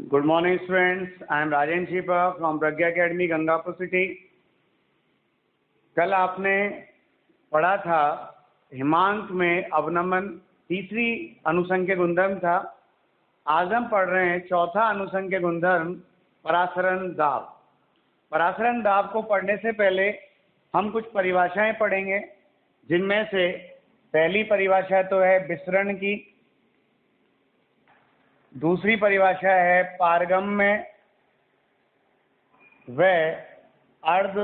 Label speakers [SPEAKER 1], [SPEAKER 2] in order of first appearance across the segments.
[SPEAKER 1] Good morning, students. I am Rajen Chipa from Pragya Academy, Gangapur City. कल आपने पढ़ा था हिमांक में अवनमन तीसरी अनुसंख्य गुणधर्म था। आज हम पढ़ रहे हैं चौथा अनुसंख्य गुणधर्म परासरण दाब। परासरण दाब को पढ़ने से पहले हम कुछ परिभाषाएं पढ़ेंगे, जिनमें से पहली परिभाषा तो है विसरण की, दूसरी परिभाषा है पारगम्य व अर्ध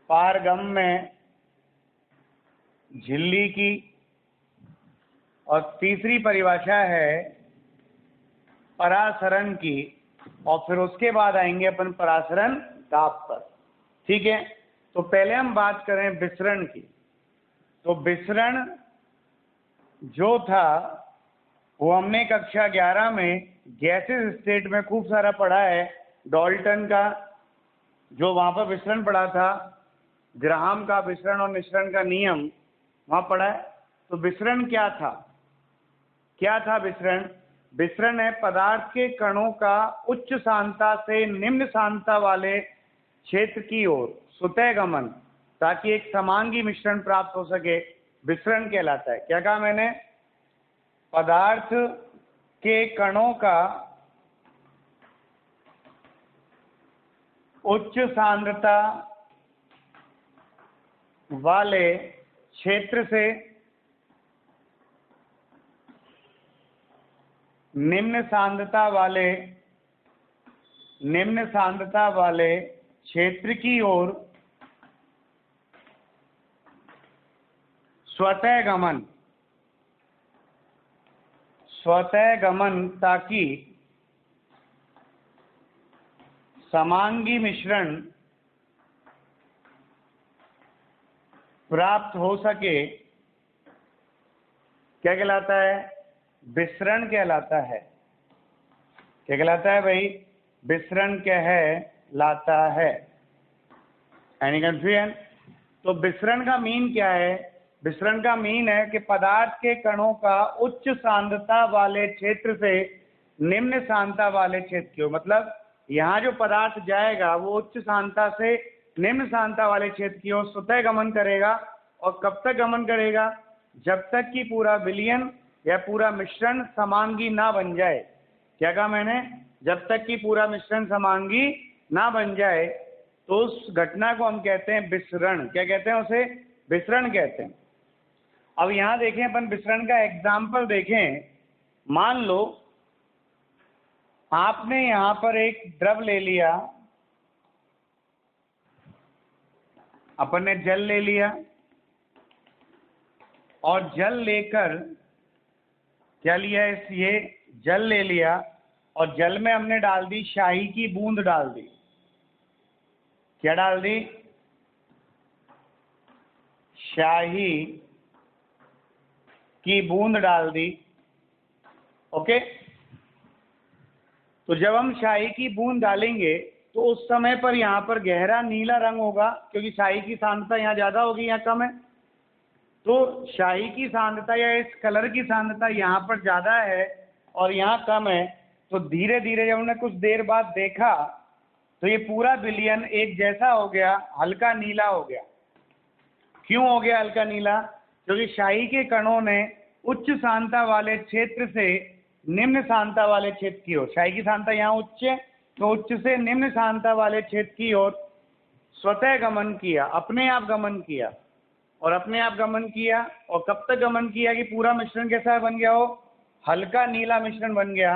[SPEAKER 1] पारगम्य झिल्ली की, और तीसरी परिभाषा है परासरण की, और फिर उसके बाद आएंगे अपन परासरण दाब पर। ठीक है, तो पहले हम बात करें विसरण की। तो विसरण जो था वो हमने कक्षा 11 में गैसेस स्टेट में खूब सारा पढ़ा है। डाल्टन का जो वहाँ पर विसरण पढ़ा था, ग्राहम का विसरण और निसरण का नियम वहाँ पढ़ा है। तो विसरण क्या था? क्या था विसरण? विसरण है पदार्थ के कणों का उच्च सांद्रता से निम्न सांद्रता वाले क्षेत्र की ओर स्वतः गमन, ताकि एक समांगी मिश्रण प्राप्त हो सके, विसरण कहलाता है। क्या कहा मैंने? पदार्थ के कणों का उच्च सांद्रता वाले क्षेत्र से निम्न सांद्रता वाले क्षेत्र की ओर स्वतः गमन, ताकि समांगी मिश्रण प्राप्त हो सके, क्या कहलाता है? विसरण कहलाता है। क्या कहलाता है भाई? विसरण कहलाता है। Any confusion? तो विसरण का मीन क्या है? विसरण का मीन है कि पदार्थ के कणों का उच्च सांद्रता वाले क्षेत्र से निम्न सांद्रता वाले क्षेत्र की ओर, मतलब यहाँ जो पदार्थ जाएगा वो उच्च सांद्रता से निम्न सांद्रता वाले क्षेत्र की ओर स्वतः गमन करेगा। और कब तक गमन करेगा? जब तक कि पूरा विलयन या पूरा मिश्रण समांगी ना बन जाए। क्या कहा मैंने? जब तक कि पूरा मिश्रण समांगी ना बन जाए, तो उस घटना को हम कहते हैं विसरण। क्या कहते हैं उसे? विसरण कहते हैं। अब यहाँ देखें, अपन विसरण का एग्जाम्पल देखें। मान लो आपने यहाँ पर एक द्रव ले लिया, अपन ने जल ले लिया, और जल लेकर क्या लिया? ये जल ले लिया और जल में हमने डाल दी शाही की बूंद डाल दी। क्या डाल दी? शाही की बूंद डाल दी। ओके, तो जब हम शाही की बूंद डालेंगे तो उस समय पर यहाँ पर गहरा नीला रंग होगा, क्योंकि शाही की सांद्रता यहाँ ज़्यादा होगी, यहाँ कम है। तो शाही की सांद्रता या इस कलर की सांद्रता यहाँ पर ज़्यादा है और यहाँ कम है। तो धीरे धीरे जब हमने कुछ देर बाद देखा तो ये पूरा विलयन एक जैसा हो गया, हल्का नीला हो गया। क्यों हो गया हल्का नीला? क्योंकि शाही के कणों ने उच्च सांद्रता वाले क्षेत्र से निम्न सांद्रता वाले क्षेत्र की ओर, शाही की सांद्रता यहाँ उच्च है, तो उच्च से निम्न सांद्रता वाले क्षेत्र की ओर स्वतः गमन किया, अपने आप गमन किया। और अपने आप गमन किया, और कब तक गमन किया कि पूरा मिश्रण कैसा बन गया हो? हल्का नीला मिश्रण बन गया,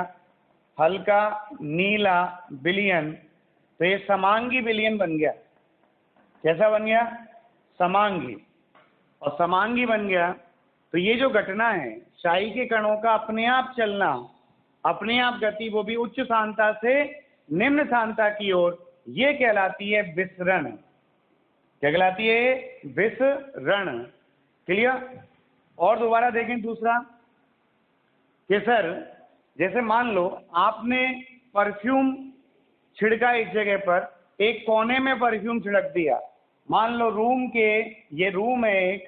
[SPEAKER 1] हल्का नीला विलयन। तो ये समांगी विलयन बन गया। कैसा बन गया? समांगी। और समांगी बन गया तो ये जो घटना है शाही के कणों का अपने आप चलना, अपने आप गति, वो भी उच्च सांद्रता से निम्न सांद्रता की ओर, ये कहलाती है विसरण। क्या कहलाती है? विसरण। क्लियर? और दोबारा देखें दूसरा कि सर, जैसे मान लो आपने परफ्यूम छिड़का एक जगह पर, एक कोने में परफ्यूम छिड़क दिया। मान लो रूम के, ये रूम है एक,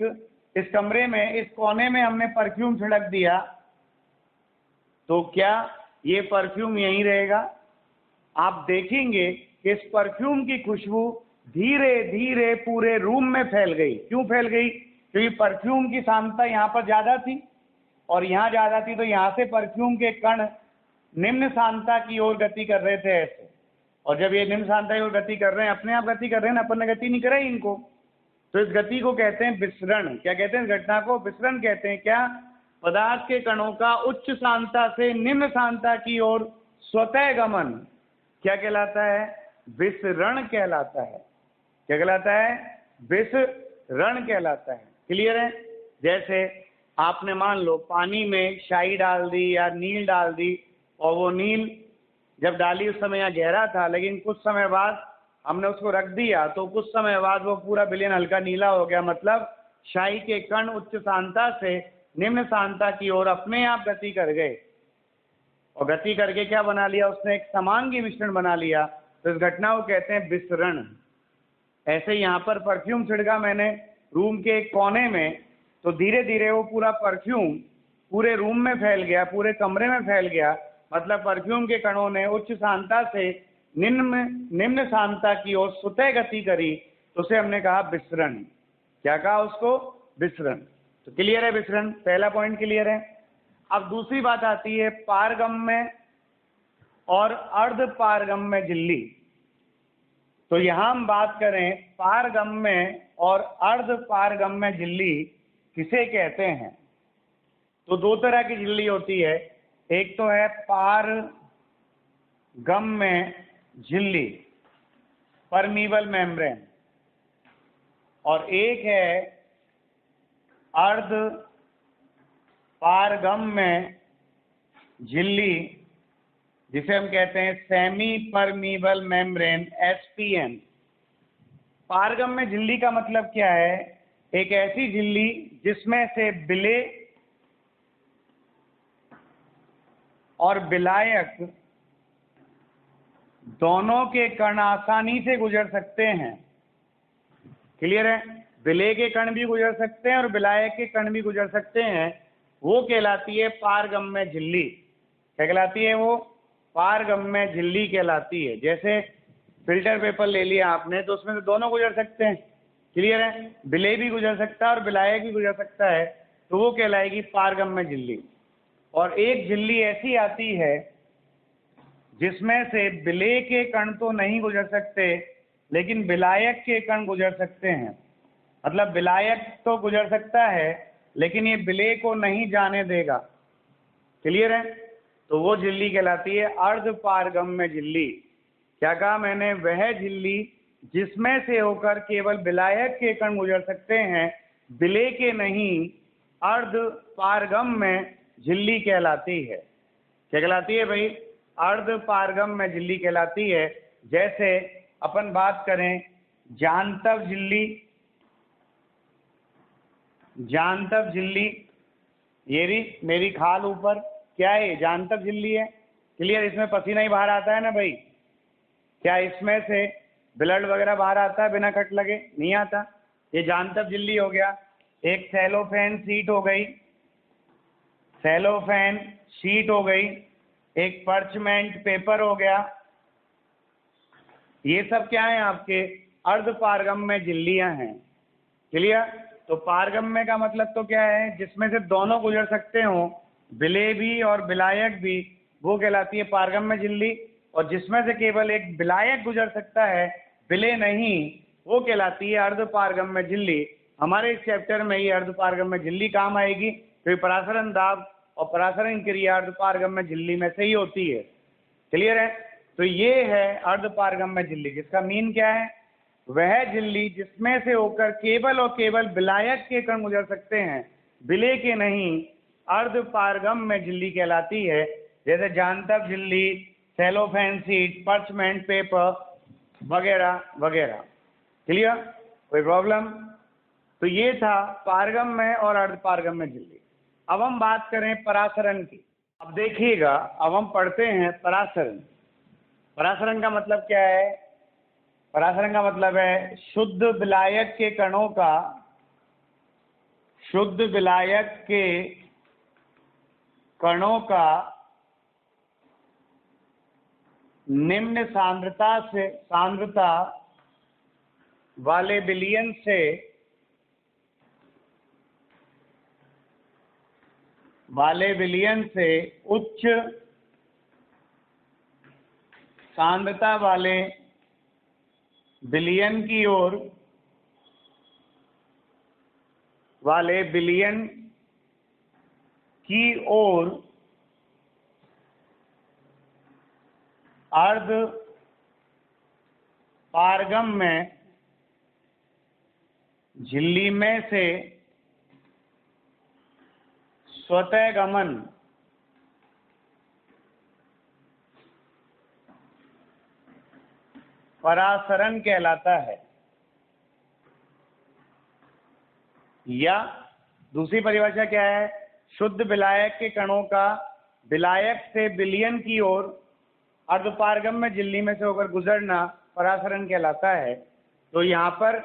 [SPEAKER 1] इस कमरे में इस कोने में हमने परफ्यूम छिड़क दिया, तो क्या ये परफ्यूम यहीं रहेगा। आप देखेंगे कि इस परफ्यूम की खुशबू धीरे धीरे पूरे रूम में फैल गई। क्यों फैल गई? क्योंकि परफ्यूम की सांद्रता यहाँ पर ज़्यादा थी और यहाँ ज़्यादा थी, तो यहाँ से परफ्यूम के कण निम्न सांद्रता की ओर गति कर रहे थे ऐसे। और जब ये निम्न सांद्रता की ओर गति कर रहे हैं, अपने आप गति कर रहे हैं ना, अपन ने गति नहीं कराई इनको, तो इस गति को कहते हैं विसरण। क्या कहते हैं? इस घटना को विसरण कहते हैं। क्या? पदार्थ के कणों का उच्च सांद्रता से निम्न सांद्रता की ओर स्वतः गमन क्या कहलाता है? विसरण कहलाता है। क्या कहलाता है? विसरण कहलाता है। क्लियर है? जैसे आपने मान लो पानी में शाई डाल दी या नील डाल दी, और वो नील जब डाली उस समय यहाँ गहरा था, लेकिन कुछ समय बाद हमने उसको रख दिया तो कुछ समय बाद वो पूरा विलयन हल्का नीला हो गया। मतलब शाई के कण उच्च सांद्रता से निम्न सांद्रता की ओर अपने आप गति कर गए, और गति करके क्या बना लिया उसने? एक समांगी मिश्रण बना लिया। तो इस घटना को कहते हैं विसरण। ऐसे यहाँ पर परफ्यूम छिड़का मैंने रूम के एक कोने में, तो धीरे धीरे वो पूरा परफ्यूम पूरे रूम में फैल गया, पूरे कमरे में फैल गया। मतलब परफ्यूम के कणों ने उच्च सांद्रता से निम्न सांद्रता की ओर स्वतः गति करी, तो उसे हमने कहा विसरण। क्या कहा उसको? विसरण। तो क्लियर है विसरण? पहला पॉइंट क्लियर है। अब दूसरी बात आती है पारगम्य और अर्ध पारगम्य झिल्ली। तो यहाँ हम बात करें पारगम्य और अर्ध पारगम्य झिल्ली किसे कहते हैं। तो दो तरह की झिल्ली होती है, एक तो है पारगम्य झिल्ली, परमीबल मेम्ब्रेन, और एक है अर्ध पारगम्य झिल्ली जिसे हम कहते हैं सेमी परमीबल मेम्ब्रेन, SPM। पारगम्य झिल्ली का मतलब क्या है? एक ऐसी झिल्ली जिसमें से विलेय और विलायक दोनों के कण आसानी से गुजर सकते हैं। क्लियर है? विलेय के कण भी गुजर सकते हैं और विलायक के कण भी गुजर सकते हैं, वो कहलाती है पारगम्य झिल्ली। क्या कहलाती है वो? पारगम्य झिल्ली कहलाती है। जैसे फिल्टर पेपर ले लिया आपने, तो उसमें से दोनों गुजर सकते हैं। क्लियर है? विलेय भी गुजर सकता है और विलायक भी गुजर सकता है, तो वो कहलाएगी पारगम्य झिल्ली। और एक झिल्ली ऐसी आती है जिसमें से विलेय के कण तो नहीं गुजर सकते, लेकिन विलायक के कण गुजर सकते हैं। मतलब विलायक तो गुजर सकता है, लेकिन ये विलेय को नहीं जाने देगा। क्लियर है? तो वो झिल्ली कहलाती है अर्ध पारगम्य झिल्ली। क्या कहा मैंने? वह झिल्ली जिसमें से होकर केवल विलायक के कण गुजर सकते हैं, विलेय के नहीं, अर्ध पारगम्य झिल्ली कहलाती है। क्या कहलाती है भाई? अर्ध पारगम्य झिल्ली कहलाती है। जैसे अपन बात करें जांतव झिल्ली, जांतव झिल्ली, ये रही मेरी खाल ऊपर, क्या है? जांतव झिल्ली है। क्लियर? इसमें पसीना ही बाहर आता है ना भाई? क्या इसमें से ब्लड वगैरह बाहर आता है बिना कट लगे? नहीं आता। ये जांतव झिल्ली हो गया। एक सेलोफेन शीट हो गई, सेलोफेन शीट हो गई, एक पर्चमेंट पेपर हो गया। ये सब क्या है? आपके अर्ध पारगम्य झिल्लियां हैं। क्लियर? तो पारगम्य का मतलब तो क्या है? जिसमें से दोनों गुजर सकते हो, विलेय भी और विलायक भी, वो कहलाती है पारगम्य झिल्ली। और जिसमें से केवल एक विलायक गुजर सकता है, विलेय नहीं, वो कहलाती है अर्ध पारगम्य झिल्ली। हमारे इस चैप्टर में ये अर्ध पारगम्य झिल्ली काम आएगी, क्योंकि परासरण दाब और परासरण क्रिया अर्ध पारगम्य झिल्ली में से ही होती है। क्लियर है? तो ये है अर्ध पारगम्य झिल्ली, जिसका मीन क्या है? वह झिल्ली जिसमें से होकर केवल और केवल विलायक के कण गुजर सकते हैं, विलेय के नहीं, अर्ध पारगम्य झिल्ली कहलाती है। जैसे जांतव झिल्ली, सेलोफेन शीट, पर्चमेंट पेपर वगैरह वगैरह। क्लियर? कोई प्रॉब्लम? तो ये था पारगम्य और अर्ध पारगम्य झिल्ली। अब हम बात करें परासरण की। अब देखिएगा, अब हम पढ़ते हैं परासरण। परासरण का मतलब क्या है? परासरण का मतलब है शुद्ध विलायक के कणों का, शुद्ध विलायक के कणों का निम्न सांद्रता वाले विलयन से उच्च सांद्रता वाले विलयन की ओर अर्ध पारगम में झिल्ली में से स्वतः गमन परासरण कहलाता है। या दूसरी परिभाषा क्या है? शुद्ध विलायक के कणों का विलायक से विलयन की ओर अर्धपारगम में झिल्ली में से होकर गुजरना परासरण कहलाता है। तो यहाँ पर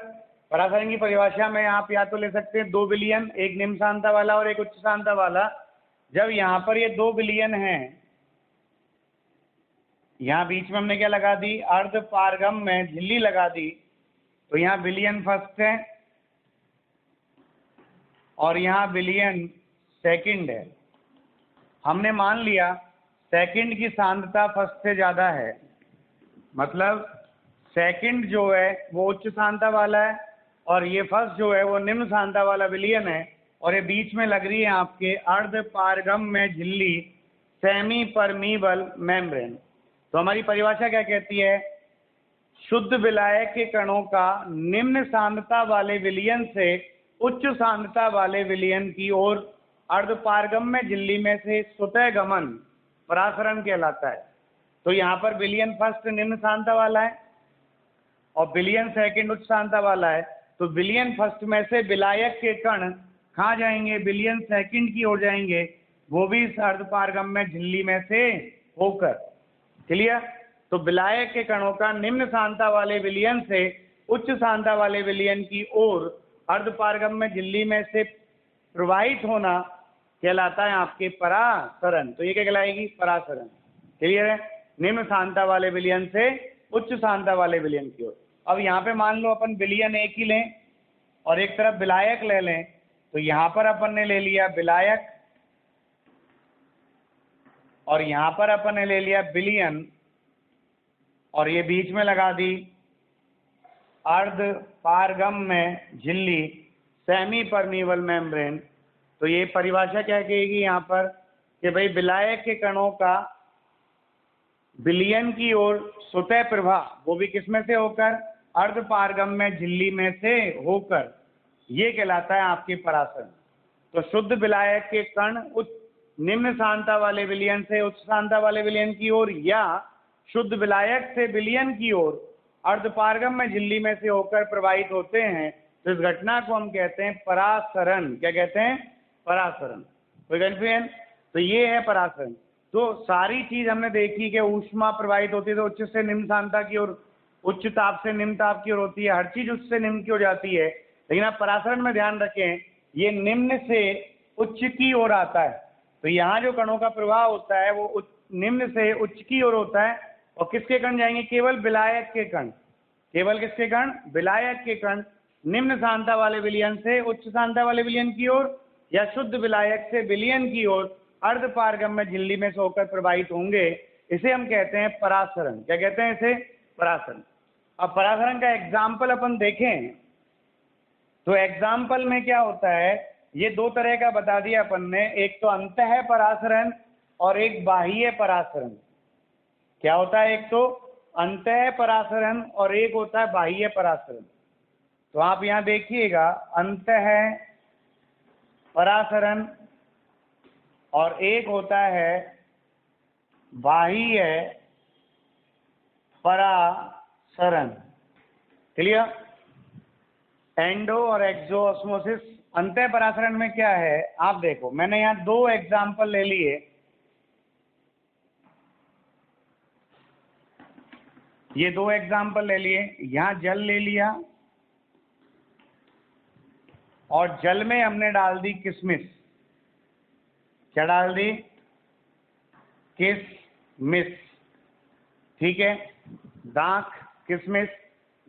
[SPEAKER 1] परासरण की परिभाषा में आप या तो ले सकते हैं दो विलयन, एक निम्न सांद्रता वाला और एक उच्च सांद्रता वाला। जब यहाँ पर ये दो विलयन हैं, यहाँ बीच में हमने क्या लगा दी? अर्धपारगम में झिल्ली लगा दी। तो यहाँ विलयन फर्स्ट है और यहाँ विलयन सेकंड है। हमने मान लिया सेकंड की सांद्रता फर्स्ट से ज़्यादा है, मतलब सेकंड जो है वो उच्च सांद्रता वाला है और ये फर्स्ट जो है वो निम्न सांद्रता वाला विलयन है, और ये बीच में लग रही है आपके अर्धपारगम में झिल्ली, सेमी परमीबल मेम्ब्रेन। तो हमारी परिभाषा क्या कहती है? शुद्ध विलायक के कणों का निम्न सांद्रता वाले विलयन से उच्च सांद्रता वाले विलयन की ओर अर्धपारगम में झिल्ली में से स्वतः गमन परासरण कहलाता है। तो यहाँ पर विलयन फर्स्ट निम्न सांद्रता वाला है और विलयन सेकंड उच्च सांद्रता वाला है। तो विलयन फर्स्ट में से विलायक के कण कहाँ जाएंगे? विलयन सेकंड की ओर जाएंगे, वो भी इस अर्धपारगम में झिल्ली में से होकर। क्लियर? तो विलायक के कणों का निम्न सांद्रता वाले विलयन से उच्च सांद्रता वाले विलयन की ओर अर्धपारगम में झिल्ली में से प्रवाहित होना कहलाता है आपके परासरण। तो ये क्या कहलाएगी? परासरण। क्लियर है? निम्न सांद्रता वाले विलयन से उच्च सांद्रता वाले विलयन की ओर। अब यहाँ पे मान लो अपन विलयन एक ही लें और एक तरफ विलायक ले लें, तो यहाँ पर अपन ने ले लिया विलायक और यहाँ पर अपन ने ले लिया विलयन, और ये बीच में लगा दी अर्धपारगम में झिल्ली, सेमी परमीबल मेम्ब्रेन। तो ये परिभाषा क्या कहेगी यहाँ पर कि भाई विलायक के कणों का विलयन की ओर स्वतः प्रवाह, वो भी किसमें से होकर? अर्धपारगम में झिल्ली में से होकर, ये कहलाता है आपके परासरण। तो शुद्ध विलायक के कण निम्न सांद्रता वाले विलयन से उच्च सांद्रता वाले विलयन की ओर या शुद्ध विलायक से विलयन की ओर अर्धपारगम में झिल्ली में से होकर प्रवाहित होते हैं, तो इस घटना को हम कहते हैं परासरण। क्या कहते हैं? परासरण। कोई कंफ्यूजन? तो ये है परासरण। तो सारी चीज हमने देखी कि ऊष्मा प्रवाहित होती है तो उच्च से निम्न सांद्रता की ओर, उच्च ताप से निम्न ताप की ओर होती है, हर चीज उच्च से निम्न की ओर जाती है। लेकिन आप परासरण में ध्यान रखें, ये निम्न से उच्च की ओर आता है। तो यहाँ जो कणों का प्रवाह होता है वो निम्न से उच्च की ओर होता है, और किसके कण जाएंगे? केवल विलायक के कण। केवल किसके कण? विलायक के कण निम्न सांद्रता वाले विलयन से उच्च सांद्रता वाले विलयन की ओर या शुद्ध विलायक से विलयन की ओर अर्धपारगम में झिल्ली में से होकर प्रवाहित होंगे। इसे हम कहते हैं परासरण। क्या कहते हैं इसे? परासरण। अब परासरण का एग्जाम्पल अपन देखें तो एग्जाम्पल में क्या होता है, ये दो तरह का बता दिया अपन ने, एक तो अंतः परासरण और एक बाह्य परासरण। क्या होता है? एक तो अंतः परासरण और एक होता है बाह्य परासरण। तो आप यहाँ देखिएगा, अंतः परासरण और एक होता है बाह्य परासरण। क्लियर? एंडो और एक्सो ऑस्मोसिस। अंतः परासरण में क्या है आप देखो, मैंने यहाँ दो एग्जाम्पल ले लिए। ये दो एग्जाम्पल ले लिए, यहाँ जल ले लिया और जल में हमने डाल दी किशमिश। क्या डाल दी? किशमिश। ठीक है, दाख किशमिश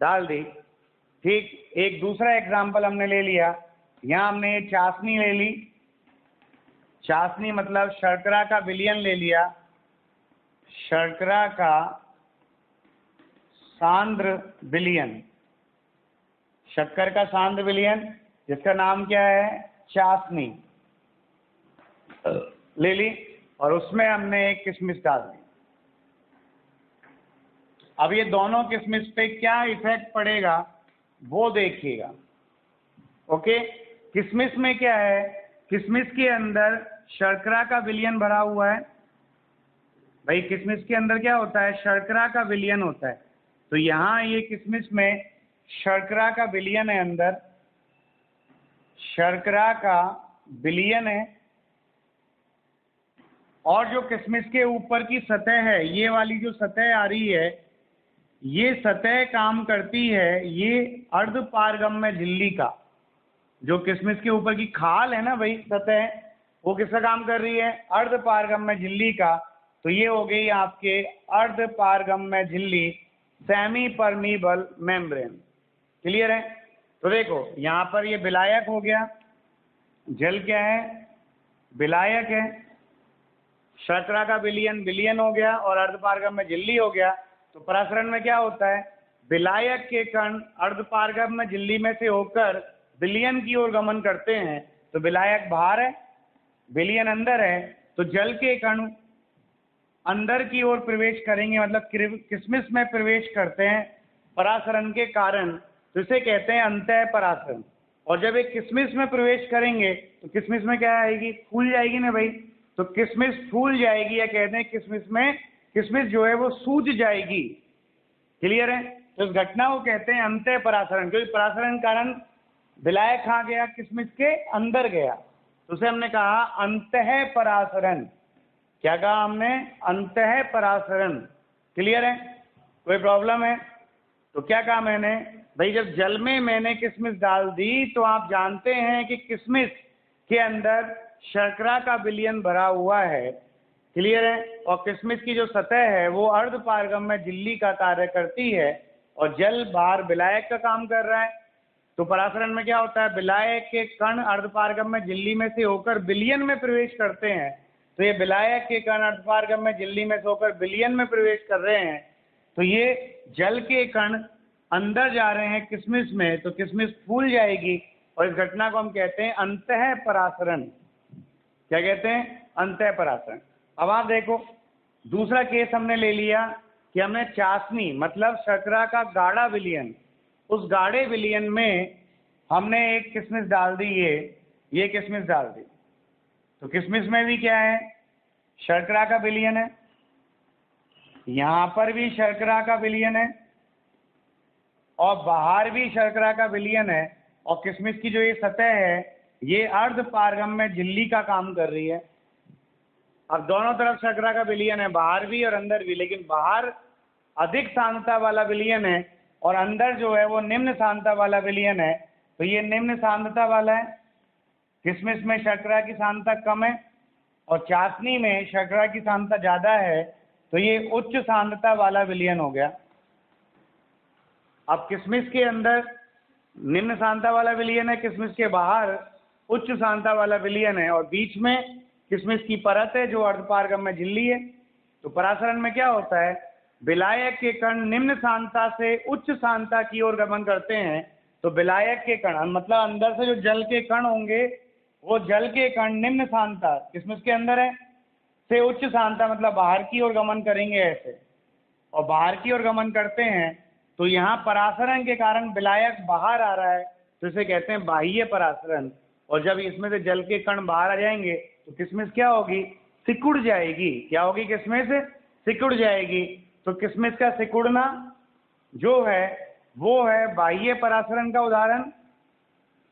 [SPEAKER 1] डाल दी। ठीक, एक दूसरा एग्जाम्पल हमने ले लिया, यहाँ हमने ये चाशनी ले ली, चाशनी मतलब शर्करा का विलयन ले लिया, शर्करा का सांद्र विलयन, शक्कर का सांद्र विलयन जिसका नाम क्या है, चाशनी ले ली, और उसमें हमने एक किशमिश डाल दी। अब ये दोनों किशमिश पे क्या इफेक्ट पड़ेगा वो देखिएगा। ओके, किशमिश में क्या है, किशमिश के अंदर शर्करा का विलयन भरा हुआ है। भाई किशमिश के अंदर क्या होता है, शर्करा का विलयन होता है। तो यहाँ ये किशमिश में शर्करा का विलयन है, अंदर शर्करा का विलयन है, और जो किशमिश के ऊपर की सतह है, ये वाली जो सतह आ रही है, ये सतह काम करती है ये अर्धपारगम्य झिल्ली का। जो किशमिश के ऊपर की खाल है ना भाई, सतह, वो किसका काम कर रही है, अर्धपारगम्य झिल्ली का। तो ये हो गई आपके अर्धपारगम्य झिल्ली, सेमी परमीबल मेम्ब्रेन। क्लियर है? तो देखो यहाँ पर ये विलायक हो गया, जल क्या है, विलायक है, शर्करा का विलयन विलयन हो गया, और अर्धपारगम्य झिल्ली हो गया। तो परासरण में क्या होता है, विलायक के कण अर्धपारगम्य झिल्ली में से होकर विलयन की ओर गमन करते हैं। तो विलायक बाहर है, विलयन अंदर है, तो जल के कण अंदर की ओर प्रवेश करेंगे, मतलब किशमिश में प्रवेश करते हैं परासरण के कारण, तो इसे कहते हैं अंतः परासरण। और जब एक किशमिश में प्रवेश करेंगे तो किशमिश में क्या आएगी, फूल जाएगी ना भाई। तो किशमिश फूल जाएगी, या कहते हैं किशमिश में, किशमिश जो है वो सूज जाएगी। क्लियर है? तो इस घटना को कहते हैं अंतः परासरण, क्योंकि परासरण कारण विलायक कहाँ गया, किशमिश के अंदर गया, तो उसे हमने कहा अंतः परासरण। क्या कहा हमने, अंतः परासरण। क्लियर है? कोई प्रॉब्लम है? तो क्या कहा मैंने भाई, जब जल में मैंने किशमिश डाल दी तो आप जानते हैं कि किशमिश के अंदर शर्करा का विलयन भरा हुआ है। क्लियर है? और किशमिश की जो सतह है वो अर्धपारगम्य झिल्ली का कार्य करती है, और जल बाहर विलायक का काम कर रहा है। तो परासरण में क्या होता है, विलायक के कण अर्धपारगम्य झिल्ली में से होकर विलयन में प्रवेश करते हैं। तो ये विलायक के कण अर्धपारगम्य झिल्ली में से होकर विलयन में प्रवेश कर रहे हैं, तो ये जल के कण अंदर जा रहे हैं किशमिश में, तो किशमिश फूल जाएगी, और इस घटना को हम कहते हैं अंतः परासरण। क्या कहते हैं, अंतः परासरण। अब आप देखो दूसरा केस हमने ले लिया कि हमने चाशनी मतलब शर्करा का गाढ़ा विलयन, उस गाढ़े विलयन में हमने एक किशमिश डाल दी, ये किशमिश डाल दी। तो किशमिश में भी क्या है, शर्करा का विलयन है, यहाँ पर भी शर्करा का विलयन है, और बाहर भी शर्करा का विलयन है, और किशमिश की जो ये सतह है ये अर्धपारगम्य झिल्ली का काम कर रही है। अब दोनों तरफ शर्करा का विलयन है, बाहर भी और अंदर भी, लेकिन बाहर अधिक सांद्रता वाला विलयन है और अंदर जो है वो निम्न सांद्रता वाला विलयन है। तो ये निम्न सांद्रता वाला है, किशमिश में शर्करा की सांद्रता कम है और चाशनी में शर्करा की सांद्रता ज़्यादा है, तो ये उच्च सांद्रता वाला विलयन हो गया। अब किशमिश के अंदर निम्न सांद्रता वाला विलयन है, किशमिश के बाहर उच्च सांद्रता वाला विलयन है, और बीच में किशमिश की परत है जो अर्धपारगम्य झिल्ली है। तो परासरण में क्या होता है, विलायक के कण निम्न सांद्रता से उच्च सांद्रता की ओर गमन करते हैं। तो विलायक के कण मतलब अंदर से जो जल के कण होंगे, वो जल के कण निम्न सांद्रता किशमिश के अंदर है से उच्च सांद्रता मतलब बाहर की ओर गमन करेंगे ऐसे, और बाहर की ओर गमन करते हैं। तो यहाँ परासरण के कारण विलायक बाहर आ रहा है, तो इसे कहते हैं बाह्य परासरण। और जब इसमें से जल के कण बाहर आ जाएंगे तो किशमिश क्या होगी, सिकुड़ जाएगी। क्या होगी, किशमिश सिकुड़ जाएगी। तो किशमिश का सिकुड़ना जो है वो है बाह्य परासरण का उदाहरण,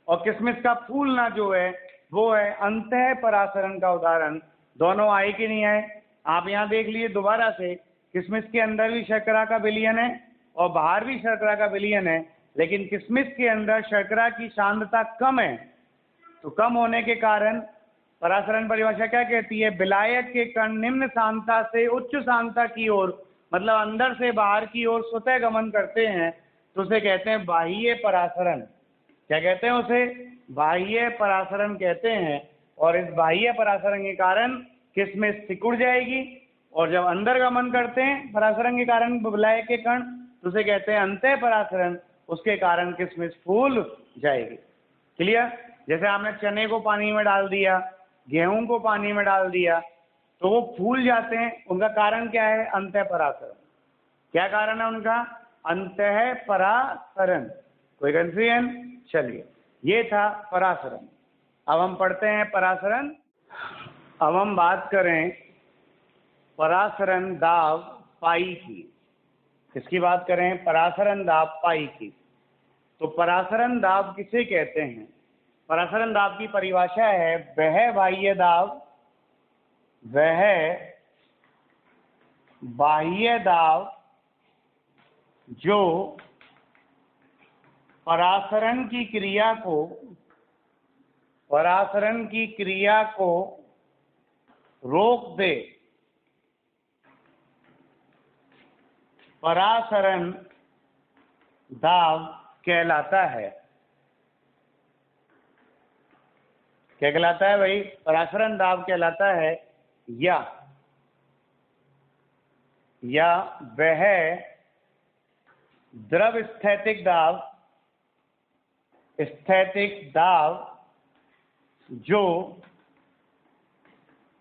[SPEAKER 1] और किशमिश का फूलना जो है वो है अंतः परासरण का उदाहरण। दोनों आए कि नहीं आए, आप यहाँ देख लिए दोबारा से, किशमिश के अंदर भी शर्करा का विलयन है और बाहर भी शर्करा का विलयन है, लेकिन किशमिश के अंदर शर्करा की सांद्रता कम है। तो कम होने के कारण परासरण परिभाषा क्या कहती है, विलायक के कण निम्न सांद्रता से उच्च सांद्रता की ओर मतलब अंदर से बाहर की ओर स्वतः गमन करते हैं तो उसे कहते हैं बाह्य परासरण। क्या कहते हैं उसे? बाह्य परासरण कहते हैं। और इस बाह्य परासरण के कारण किसमें सिकुड़ जाएगी, और जब अंदर गमन करते हैं परासरण के कारण विलायक के कण तो उसे कहते हैं अंतः परासरण, उसके कारण किसमें फूल जाएगी। क्लियर? जैसे आपने चने को पानी में डाल दिया, गेहूं को पानी में डाल दिया तो वो फूल जाते हैं, उनका कारण क्या है? अंतः परासरण। क्या कारण है उनका? अंतः परासरण। कोई कंफ्यूजन? चलिए, ये था परासरण। अब हम पढ़ते हैं परासरण। अब हम बात करें परासरण दाब पाई की। किसकी बात करें? परासरण दाब पाई की। तो परासरण दाब किसे कहते हैं? परासरण दाब की परिभाषा है वह बाह्य दाब, वह बाह्य दाब जो परासरण की क्रिया को रोक दे। परासरण दाब कहलाता है। क्या कहलाता है भाई? परासरण दाब कहलाता है या वह द्रव स्थैतिक दाब जो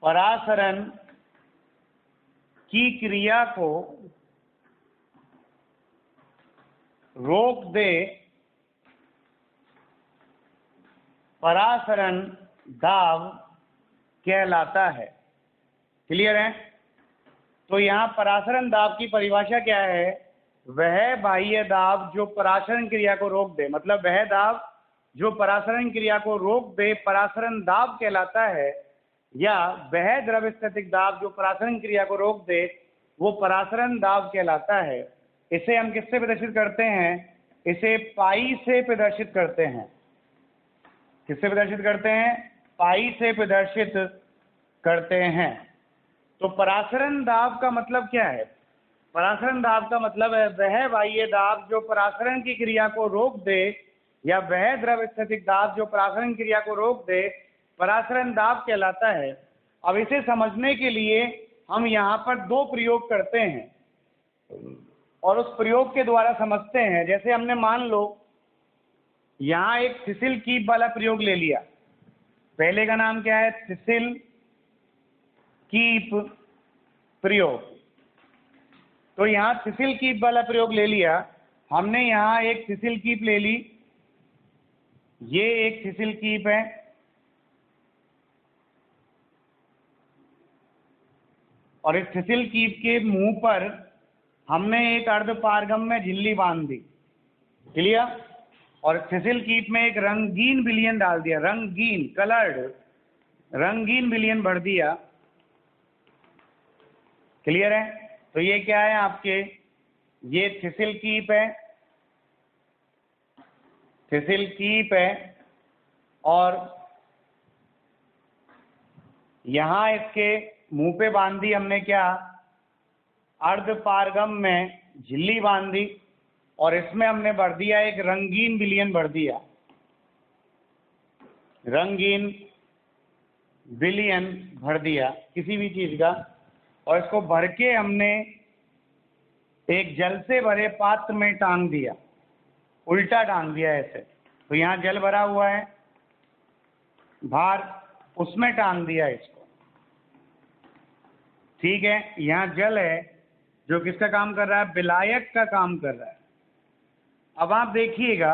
[SPEAKER 1] परासरण की क्रिया को रोक दे, परासरण दाब कहलाता है। क्लियर है? तो यहाँ परासरण दाब की परिभाषा क्या है? वह बाह्य दाब जो परासरण क्रिया को रोक दे, मतलब वह दाब जो परासरण क्रिया को रोक दे परासरण दाब कहलाता है, या वह द्रव स्थैतिक दाब जो परासरण क्रिया को रोक दे वो परासरण दाब कहलाता है। इसे हम किससे प्रदर्शित करते हैं? इसे पाई से प्रदर्शित करते हैं। किससे प्रदर्शित करते हैं? पाई से प्रदर्शित करते हैं। तो परासरण दाब का मतलब क्या है? परासरण दाब का मतलब है वह बाह्य दाब जो परासरण की क्रिया को रोक दे, या वह द्रव स्थैतिक दाब जो परासरण क्रिया को रोक दे, परासरण दाब कहलाता है। अब इसे समझने के लिए हम यहाँ पर दो प्रयोग करते हैं और उस प्रयोग के द्वारा समझते हैं। जैसे हमने मान लो यहाँ एक थिसिल कीप वाला प्रयोग ले लिया। पहले का नाम क्या है? थिसिल कीप प्रयोग। तो यहाँ थिसिल कीप वाला प्रयोग ले लिया हमने। यहाँ एक थिसिल कीप ले ली, ये एक थिसिल कीप है, और इस थिसिल कीप के मुंह पर हमने एक अर्धपारगम्य झिल्ली बांध दी। क्लियर? और थिसिल कीप में एक रंगीन विलयन डाल दिया, रंगीन कलर्ड रंगीन विलयन भर दिया। क्लियर है? तो ये क्या है आपके? ये थिसिल कीप है, थिसिल कीप है, और यहां इसके मुंह पे बांधी हमने क्या? अर्धपारगम में झिल्ली बांधी, और इसमें हमने भर दिया एक रंगीन विलयन भर दिया, रंगीन विलयन भर दिया किसी भी चीज का, और इसको भर के हमने एक जल से भरे पात्र में टांग दिया, उल्टा टांग दिया ऐसे। तो यहाँ जल भरा हुआ है, भार उसमें टांग दिया इसको। ठीक है? यहाँ जल है जो किसका काम कर रहा है? विलायक का काम कर रहा है। अब आप देखिएगा,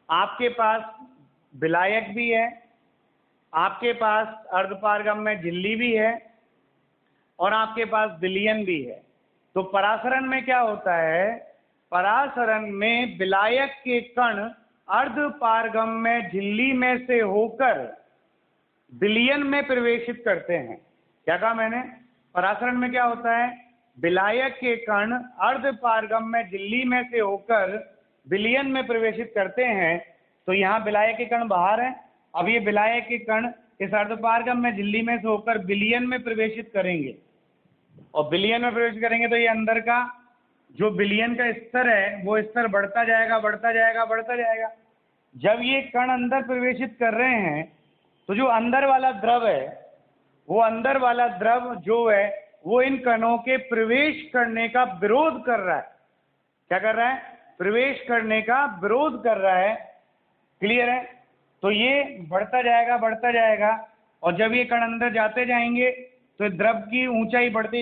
[SPEAKER 1] आपके पास विलायक भी है, आपके पास अर्धपारगम में झिल्ली भी है, और आपके पास विलयन भी है। तो परासरण में क्या होता है? परासरण में विलायक के कण अर्धपारगम में झिल्ली में से होकर विलयन में प्रवेशित करते हैं। क्या कहा मैंने? परासरण में क्या होता है? विलायक के कण अर्धपारगम में झिल्ली में से होकर विलयन में प्रवेशित करते हैं। तो यहाँ विलायक के कण बाहर हैं, अब ये विलायक के कण इस अर्धपारगम में झिल्ली में से होकर विलयन में प्रवेशित करेंगे। और विलयन में प्रवेश करेंगे तो ये अंदर का जो विलयन का स्तर है वो स्तर बढ़ता जाएगा बढ़ता जाएगा बढ़ता जाएगा। जब ये कण अंदर प्रवेशित कर रहे हैं तो जो अंदर वाला द्रव है वो अंदर वाला द्रव जो है वो इन कणों के प्रवेश करने का विरोध कर रहा है। क्या कर रहा है? प्रवेश करने का विरोध कर रहा है। क्लियर है? तो ये बढ़ता जाएगा बढ़ता जाएगा और जब ये कण अंदर जाते जाएंगे तो द्रव की ऊंचाई बढ़ती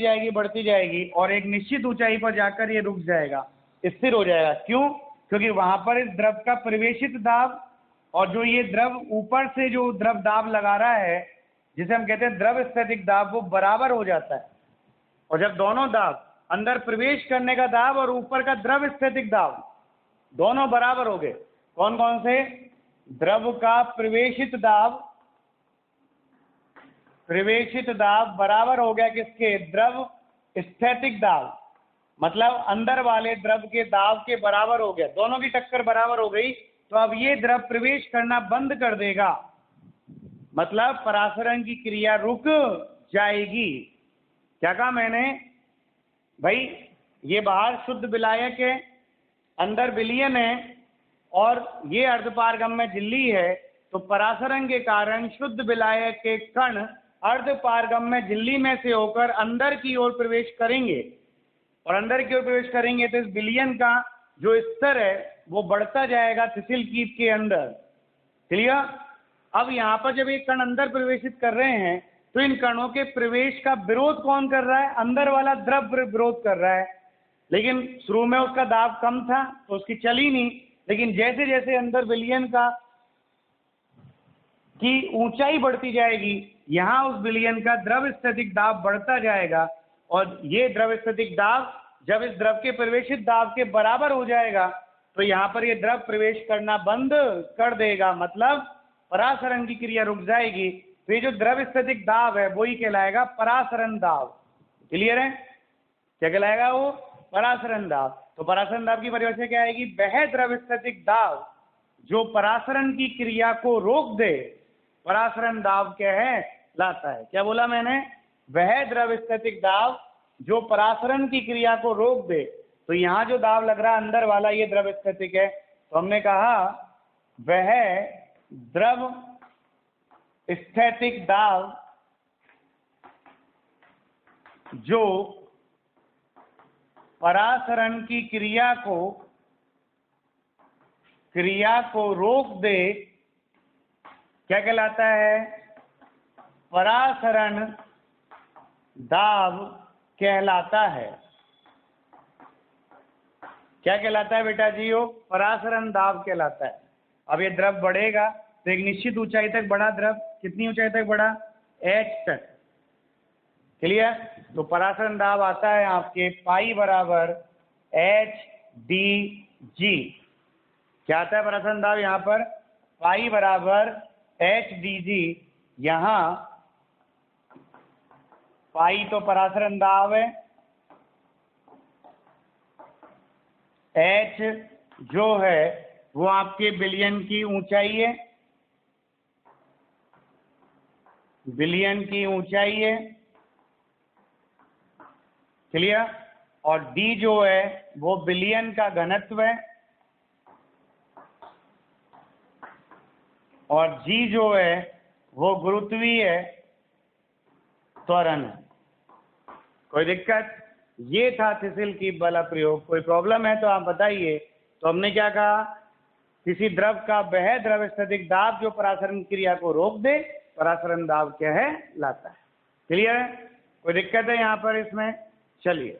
[SPEAKER 1] जाएगी और एक निश्चित ऊंचाई पर जाकर ये रुक जाएगा, स्थिर हो जाएगा। क्यों? क्योंकि वहां पर इस द्रव का प्रवेशित दाब और जो ये द्रव ऊपर से जो द्रव दाब लगा रहा है जिसे हम कहते हैं द्रव स्थैतिक दाब, वो बराबर हो जाता है। और जब दोनों दाब, अंदर प्रवेश करने का दाब और ऊपर का द्रव स्थैतिक दाब दोनों बराबर हो गए, कौन कौन से? द्रव का प्रवेशित दाब बराबर हो गया किसके? द्रव स्थैतिक दाब, मतलब अंदर वाले द्रव के दाब के बराबर हो गया, दोनों की टक्कर बराबर हो गई। तो अब ये द्रव प्रवेश करना बंद कर देगा, मतलब परासरण की क्रिया रुक जाएगी। क्या कहा मैंने? भाई ये बाहर शुद्ध विलायक है, अंदर विलयन है और ये अर्धपारगम्य झिल्ली है, तो परासरण के कारण शुद्ध विलायक के कण अर्धपारगम्य झिल्ली में से होकर अंदर की ओर प्रवेश करेंगे और अंदर की ओर प्रवेश करेंगे तो इस विलयन का जो स्तर है वो बढ़ता जाएगा थिसिल कीट के अंदर। क्लियर? अब यहाँ पर जब ये कण अंदर प्रवेशित कर रहे हैं तो इन कणों के प्रवेश का विरोध कौन कर रहा है? अंदर वाला द्रव विरोध कर रहा है। लेकिन शुरू में उसका दाब कम था तो उसकी चली नहीं, लेकिन जैसे जैसे अंदर विलयन की ऊंचाई बढ़ती जाएगी, यहाँ उस विलयन का द्रव स्थैतिक दाब बढ़ता जाएगा और ये द्रव स्थैतिक दाब जब इस द्रव के प्रवेशित दाब के बराबर हो जाएगा तो यहाँ पर ये द्रव प्रवेश करना बंद कर देगा, मतलब परासरण की क्रिया रुक जाएगी। तो ये जो द्रव स्थैतिक दाब है वही कहलाएगा परासरण दाब। क्लियर है? क्या कहलाएगा वो? परासरण दाब। तो परासरण दाब की परिभाषा क्या आएगी? वह द्रव स्थैतिक दाब जो परासरण की क्रिया को रोक दे, परासरण दाब कहलाता है। क्या बोला मैंने? वह द्रव स्थैतिक दाब जो परासरण की क्रिया को रोक दे। तो यहाँ जो दाब लग रहा है अंदर वाला ये द्रव स्थैतिक है, तो हमने कहा वह द्रव स्थैतिक दाब जो परासरण की क्रिया को रोक दे क्या कहलाता है? परासरण दाब कहलाता है। क्या कहलाता है बेटा जी? वो परासरण दाब कहलाता है। अब ये द्रव बढ़ेगा तो एक निश्चित ऊंचाई तक बढ़ा द्रव, कितनी ऊंचाई तक बढ़ा? h तक। क्लियर? तो परासरण दाब आता है आपके पाई बराबर HdG। क्या आता है परासरण दाब यहाँ पर? पाई बराबर HdG। यहाँ पाई तो परासरण दाब है, H जो है वो आपके विलयन की ऊंचाई है, विलयन की ऊंचाई है। क्लियर? और D जो है वो विलयन का घनत्व है और G जो है वो गुरुत्वीय त्वरण है। कोई दिक्कत? ये था थिसिल की बल प्रयोग। कोई प्रॉब्लम है तो आप बताइए। तो हमने क्या कहा? किसी द्रव का वह द्रव स्थैतिक दाब जो परासरण क्रिया को रोक दे, परासरण दाब कहलाता है। क्लियर है? कोई दिक्कत है यहाँ पर इसमें? चलिए।